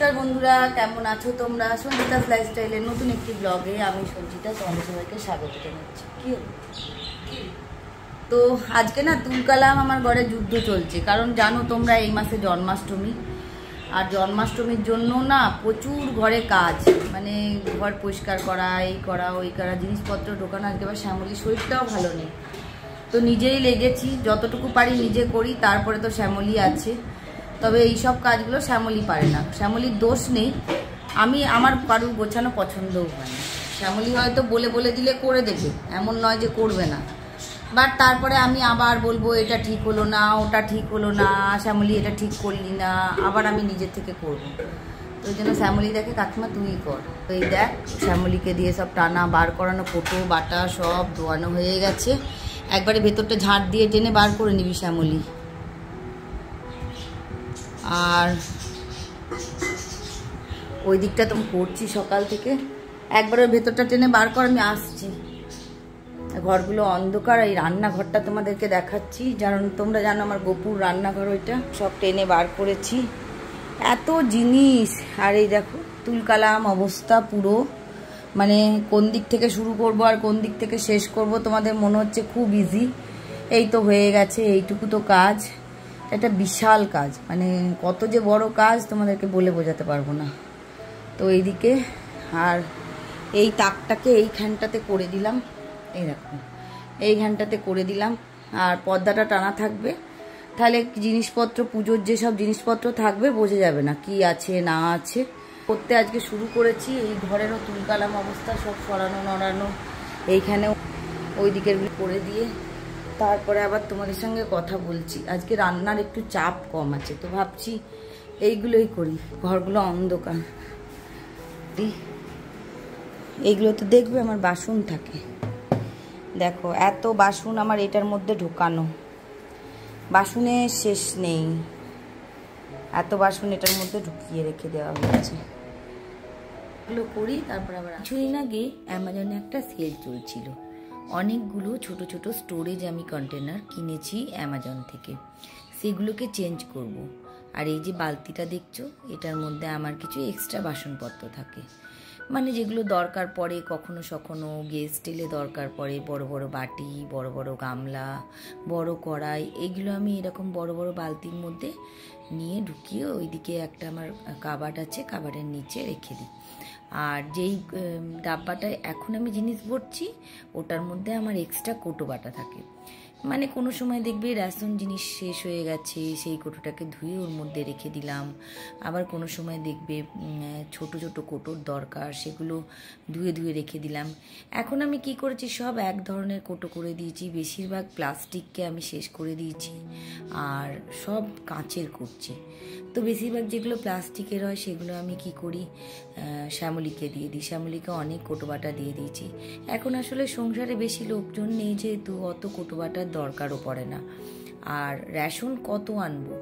নমস্কার বন্ধুরা, কেমন আছো তোমরা? সঞ্জিতাস লাইফস্টাইলের নতুন একটি ব্লগে আমি সঞ্জিতা তোমাদের সবাইকে স্বাগত জানাচ্ছি। তো আজকে না তুলকালাম আমার ঘরে যুদ্ধ চলছে, কারণ জানো তোমরা এই মাসে জন্মাষ্টমী, আর জন্মাষ্টমীর জন্য না প্রচুর ঘরে কাজ, মানে ঘর পরিষ্কার করা, এই করা ওই করা, জিনিসপত্র ঢোকানো। আজকে আবার শ্যামলির শরীরটাও ভালো নেই, তো নিজেই লেগেছি, যতটুকু পারি নিজে করি। তারপরে তো শ্যামলি আছে, তবে এই সব কাজগুলো শ্যামলি পারে না। শ্যামলির দোষ নেই, আমার কারুর গোছানো পছন্দও হয় না। শ্যামলি হয়তো বলে বলে দিলে করে দেবে, এমন নয় যে করবে না, বাট তারপরে আমি আবার বলবো এটা ঠিক হলো না, ওটা ঠিক হলো না, শ্যামলি এটা ঠিক করলি না, আবার আমি নিজের থেকে করবো। তো ওই জন্য শ্যামলি দেখে কাকিমা তুই কর। তো এই দেখ শ্যামলিকে দিয়ে সব টানা বার করানো, কোটো বাটা সব ধোয়ানো হয়ে গেছে। একবারে ভেতরটা ঝাঁট দিয়ে টেনে বার করে নিবি শ্যামলি। আর ওই দিকটা তো করছি সকাল থেকে, একবার ওই ভেতরটা টেনে বার কর, আমি আসছি। ঘরগুলো অন্ধকার, এই রান্নাঘরটা তোমাদেরকে দেখাচ্ছি, কারণ তোমরা জানো আমার গোপুর রান্নাঘর, ওইটা সব টেনে বার করেছি, এত জিনিস। আর এই দেখো তুলকালাম অবস্থা পুরো, মানে কোন দিক থেকে শুরু করব আর কোন দিক থেকে শেষ করব তোমাদের মনে হচ্ছে খুব ইজি। এই তো হয়ে গেছে, এইটুকু তো কাজ, এটা বিশাল কাজ, মানে কত যে বড় কাজ তোমাদেরকে বলে বোঝাতে পারবো না। তো এইদিকে আর এই তাকটাকে এইখানটাতে করে দিলাম, এই দেখো এইখানটাতে করে দিলাম, আর পর্দাটা টানা থাকবে, তাহলে জিনিসপত্র পুজোর যেসব জিনিসপত্র থাকবে বোঝা যাবে না কি আছে না আছে। করতে আজকে শুরু করেছি, এই ঘরেরও তুলকালাম অবস্থা, সব সরানো নড়ানো, এইখানেও ওই দিকের করে দিয়ে তারপরে আবার তোমাদের সঙ্গে কথা বলছি। আজকে রান্নার একটু চাপ কম আছে, তো ভাবছি এইগুলোই করি। ঘরগুলো অন্ধকার, এইগুলো তো দেখবে আমার বাসন থাকে, দেখো এত বাসন আমার এটার মধ্যে ঢোকানো, বাসনের শেষ নেই, এত বাসন এটার মধ্যে ঢুকিয়ে রেখে দেওয়া হয়েছে। এগুলো করি। তারপর আবার কিছুদিন আগে অ্যামাজনে একটা সেল চলছিল, অনেকগুলো ছোট ছোট স্টোরেজ আমি কন্টেনার কিনেছি অ্যামাজন থেকে, সেগুলোকে চেঞ্জ করব। আর এই যে বালতিটা দেখছো, এটার মধ্যে আমার কিছু এক্সট্রা বাসনপত্র থাকে, মানে যেগুলো দরকার পড়ে, কখনো সখনো গেস্ট এলে দরকার পড়ে, বড় বড় বাটি, বড় বড় গামলা, বড় কড়াই, এগুলো আমি এরকম বড় বড় বালতির মধ্যে নিয়ে ঢুকিয়ে ওইদিকে একটা আমার কাবার্ড আছে, কাবার্ডের নিচে রেখে দিই। আর যেই ডাব্বাটায় এখন আমি জিনিস ভরছি, ওটার মধ্যে আমার এক্সট্রা কোটো বাটা থাকে, মানে কোনো সময় দেখবে রেশন জিনিস শেষ হয়ে গেছে, সেই কোটোটাকে ধুয়ে ওর মধ্যে রেখে দিলাম। আবার কোনো সময় দেখবে ছোট ছোট কোটোর দরকার, সেগুলো ধুয়ে ধুয়ে রেখে দিলাম। এখন আমি কি করেছি, সব এক ধরনের কোটো করে দিয়েছি, বেশিরভাগ প্লাস্টিককে আমি শেষ করে দিয়েছি, আর সব কাঁচের করছি। তো বেশিরভাগ যেগুলো প্লাস্টিকের হয় সেগুলো আমি কি করি, শ্যামলিকে দিয়ে দিই, শ্যামলিকে অনেক কোটোবাটা দিয়ে দিয়েছি। এখন আসলে সংসারে বেশি লোকজন নেই, যেহেতু অত কোটোবাটার দরকারও পড়ে না। আর রেশন কত আনবো,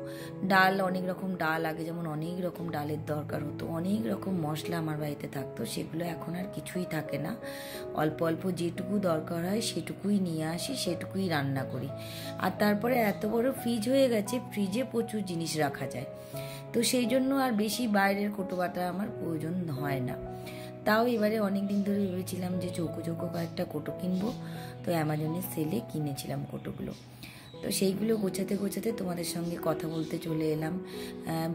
ডাল, অনেক রকম ডাল, আগে যেমন অনেক রকম ডালের দরকার হতো, অনেক রকম মশলা আমার বাড়িতে থাকতো, সেগুলো এখন আর কিছুই থাকে না। অল্প অল্প যেটুকু দরকার হয় সেটুকুই নিয়ে আসি, সেটুকুই রান্না করি। আর তারপরে এত বড় ফ্রিজ হয়ে গেছে, ফ্রিজে প্রচুর জিনিস রাখা যায়, তো সেই জন্য আর বেশি বাইরের কোটোবাটা আমার প্রয়োজন হয় না। তাও এবারে অনেক দিন ধরে ভেবেছিলাম যে চৌকো চৌকো কয়েকটা কোটো কিনবো, তো অ্যামাজনের সেলে কিনেছিলাম কোটোগুলো। তো সেইগুলো গোছাতে গোছাতে তোমাদের সঙ্গে কথা বলতে চলে এলাম।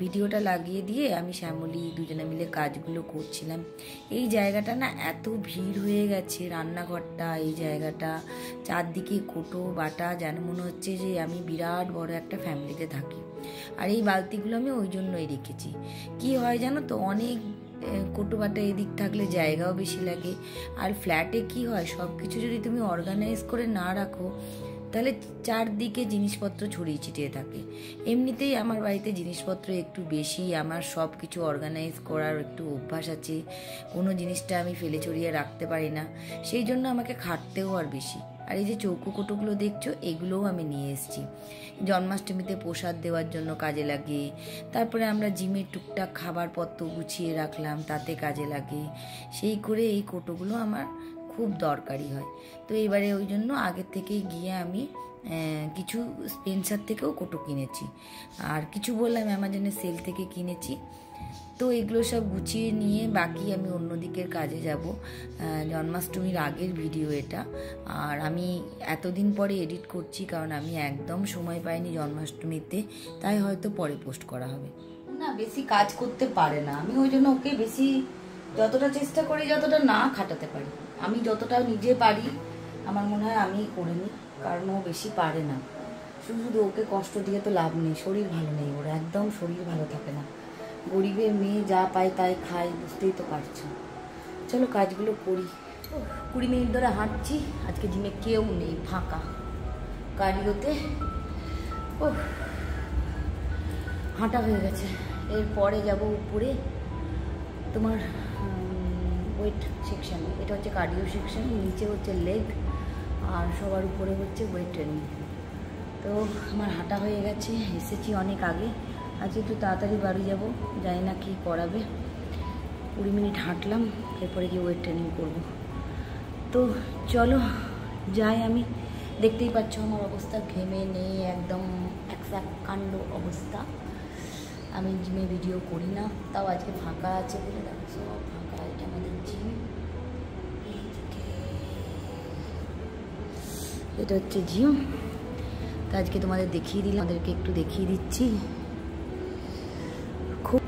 ভিডিওটা লাগিয়ে দিয়ে আমি শ্যামলি দুজনে মিলে কাজগুলো করছিলাম। এই জায়গাটা না এত ভিড় হয়ে গেছে, রান্নাঘরটা, এই জায়গাটা চারদিকে কোটো বাটা, যেন মনে হচ্ছে যে আমি বিরাট বড় একটা ফ্যামিলিতে থাকি। আর এই বালতিগুলো আমি ওই জন্যই রেখেছি। কি হয় জানো তো, অনেক কোটো বাটা এদিক থাকলে জায়গাও বেশি লাগে, আর ফ্ল্যাটে কি হয়, সব কিছু যদি তুমি অর্গানাইজ করে না রাখো, তাহলে চারদিকে জিনিসপত্র ছড়িয়ে ছিটিয়ে থাকে। এমনিতেই আমার বাড়িতে জিনিসপত্র একটু বেশি, আমার সব কিছু অর্গানাইজ করার একটু অভ্যাস আছে, কোনো জিনিসটা আমি ফেলে ছড়িয়ে রাখতে পারি না, সেই জন্য আমাকে খাটতেও আর বেশি। আর এই যে চৌকো কোটোগুলো দেখছো, এগুলোও আমি নিয়ে এসেছি, জন্মাষ্টমীতে প্রসাদ দেওয়ার জন্য কাজে লাগে। তারপরে আমরা জিমের টুকটাক খাবারপত্র গুছিয়ে রাখলাম, তাতে কাজে লাগে। সেই করে এই কোটোগুলো আমার খুব দরকারি হয়। তো এবারে ওই জন্য আগের থেকেই গিয়ে আমি কিছু স্পেন্সার থেকেও কোটো কিনেছি, আর কিছু বললাম অ্যামাজনের সেল থেকে কিনেছি। তো এগুলো সব গুছিয়ে নিয়ে বাকি আমি অন্য দিকের কাজে যাব। জন্মাষ্টমীর আগের ভিডিও এটা, আর আমি এতদিন পরে এডিট করছি কারণ আমি একদম সময় পাইনি জন্মাষ্টমীতে, তাই হয়তো পরে পোস্ট করা হবে। না বেশি কাজ করতে পারে না, আমি ওই জন্য ওকে বেশি যতটা চেষ্টা করি যতটা না খাটাতে পারি, আমি যতটা নিজে পারি আমার মনে হয় আমি করে নিই, কারণ ও বেশি পারে না। শুধু ওকে কষ্ট দিয়ে তো লাভ নেই, শরীর ভালো নেই ওর, একদম শরীর ভালো থাকে না। গরিবের মেয়ে যা পায় তাই খায়, বুঝতেই তো পারছো। চলো কাজগুলো করি। 20 মিনিট ধরে হাঁটছি, আজকে জিমে কেউ নেই, ফাঁকা কার্ডিওতে। ও হাঁটা হয়ে গেছে, এরপরে যাব উপরে তোমার ওয়েট সেকশানে। এটা হচ্ছে কার্ডিও সেকশন, নিচে হচ্ছে লেগ, আর সবার উপরে হচ্ছে ওয়েট ট্রেনিং। তো আমার হাঁটা হয়ে গেছে, এসেছি অনেক আগে, আজকে একটু তাড়াতাড়ি বাড়ি যাব, জানি না কী করাবে। 20 মিনিট হাঁটলাম, এরপরে গিয়ে ওয়েট ট্রেনিং করব। তো চলো যাই, আমি দেখতেই পাচ্ছ আমার অবস্থা, ঘেমে নেই, একদম একসাক কাণ্ড অবস্থা। আমি জিমে ভিডিও করি না, তাও আজকে ফাঁকা আছে বলে দেখো সব ফাঁকা। এটা আমাদের জিম, এটা হচ্ছে জিম। তো আজকে তোমাদের দেখিয়ে দিলাম, আমাদেরকে একটু দেখিয়ে দিচ্ছি খুব।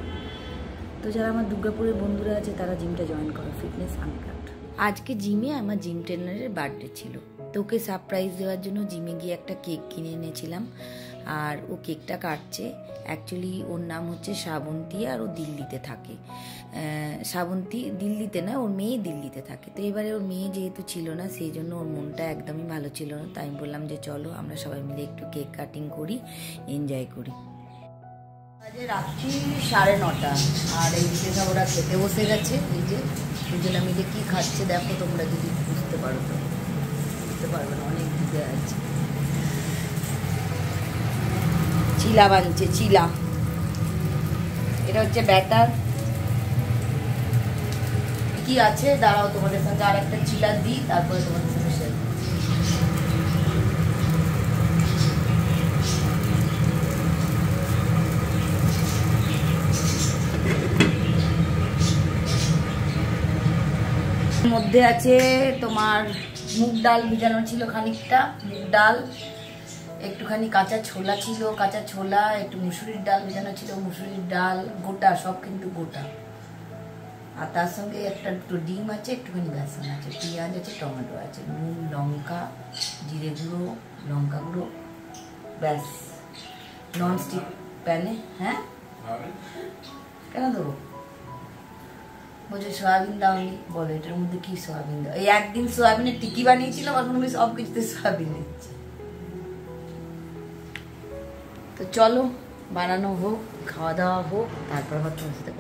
তো যারা আমার দুর্গাপুরের বন্ধুরা আছে তারা জিমটা জয়েন করো, ফিটনেস আনকাট। আজকে জিমে আমার জিম ট্রেনারের বার্থডে ছিল, তো ওকে সারপ্রাইজ দেওয়ার জন্য জিমে গিয়ে একটা কেক কিনে এনেছিলাম, আর ও কেকটা কাটছে। অ্যাকচুয়ালি ওর নাম হচ্ছে শ্রাবন্তী, আর ও দিল্লিতে থাকে। শ্রাবন্তী দিল্লিতে না, ওর মেয়ে দিল্লিতে থাকে। তো এবারে ওর মেয়ে যেহেতু ছিল না, সেই জন্য ওর মনটা একদমই ভালো ছিল না, তাই আমি বললাম যে চলো আমরা সবাই মিলে একটু কেক কাটিং করি, এনজয় করি। আজকে রাত্রি 9:30, আর এই দিকে সব ওরা খেতে বসে গেছে। এই যে দুজনে মিলে কি খাচ্ছে দেখো, তোমরা যদি বুঝতে পারো তো। বুঝতে পারবে না, অনেক দিকে আছে। চিলা বানছে, চিলা। এটা হচ্ছে ব্যাটার। কি আছে দাঁড়াও, তোমাদের সঙ্গে আর একটা চিলা দিই, তারপরে তোমাদের সঙ্গে শেয়ার। মধ্যে আছে তোমার মুগ ডাল ভিজানো ছিল খানিকটা, মুগ ডাল, একটুখানি কাঁচা ছোলা ছিল, কাঁচা ছোলা, একটু মুসুরির ডাল ভিজানো ছিল, মুসুরির ডাল গোটা, সব কিন্তু গোটা। আর তার সঙ্গে একটা দুটো ডিম আছে, একটুখানি বেসন আছে, পেঁয়াজ আছে, টমেটো আছে, নুন, লঙ্কা, জিরে গুঁড়ো, লঙ্কা গুঁড়ো, ব্যাস। ননস্টিক প্যানে। হ্যাঁ কেন দেবো? বলছে সয়াবিন দাওনি, বলো এটার মধ্যে কি সয়াবিন দাও? এই একদিন সয়াবিনের টিকি বানিয়েছিলাম, এখন আমি সব কিছুতে সয়াবিন নিচ্ছি। তো চলো বানানো হোক, খাওয়া দাওয়া হোক, তারপর আবার তোমার সাথে